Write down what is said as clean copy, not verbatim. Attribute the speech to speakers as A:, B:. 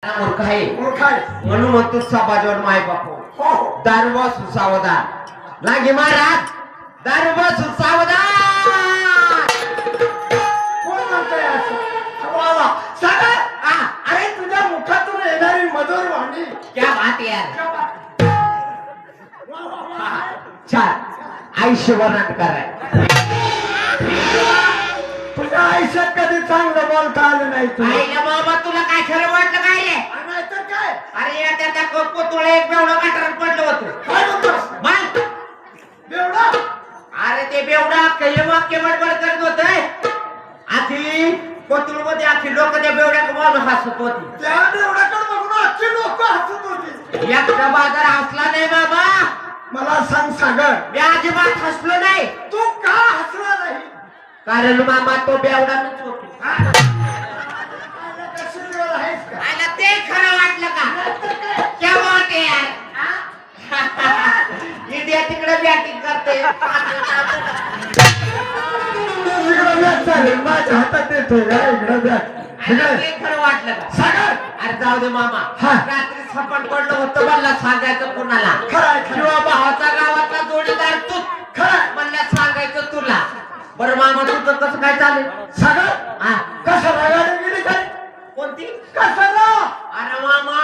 A: मूर्ख आहे
B: मूर्ख आहे
A: म्हणून म्हणतो सभाजवळ माय बापू
B: हो
A: दारुबा सुसावधान लागे महाराज दारुबा सुसावधान
B: कोण म्हणतोय असं वा वा सगळं अरे तुझ्या मुखातून येणारी मधुर वाणी
A: क्या बात यार
B: वा वा वा
A: छान आयुष्य वर्णन कराय
B: तुझ्या आयुष्यात कधी चांगलं बोलता आलं नाही तुला
A: आईला बाबा तुला काय खरं वाटलं काय रे
B: नाहीतर काय
A: अरे या त्या कोतुळे एक बेवडा गटारात पडलं होतं
B: काय म्हणतोस
A: मग
B: बेवडा
A: अरे ते बेवडा काही वाक्य बडबड करत होत आखी कोतुळ मध्ये आखी लोक त्या बेवड्याकडे बघून हसत होती
B: त्या बेवड्याकडे बघून आजची लोक हसत होती
A: एकटा बाजार हसला नाही बाबा
B: मला सांग सागर
A: मी अजिबात हसलो नाही
B: तू का हसला नाही
A: कारण मामा तो बेवडाच होतो
B: कशाला आहेस का
A: आला ते खरं वाटलं का क्या बात आहे यार इंडिया तिकडे बॅटिंग करते
B: इकडं बॅट चालेल माझ्या हातात देतोय इकडं बॅट
A: आला ते खरं वाटलं का
B: सागर
A: अरे जाऊ दे मामा
B: हा.
A: रात्री सपाट पडलं होतं मला सांगायचं कोणाला
B: खरंय
A: किंवा भावाचा गावातला जोडीदार तू
B: खरंय
A: म्हणलं सांगायचं तुला बरं मामा तुझं कसं काय चालेल
B: सागर
A: हा
B: कशाला गाडी गेली काय
A: कोणती
B: कशाला
A: अरे मामा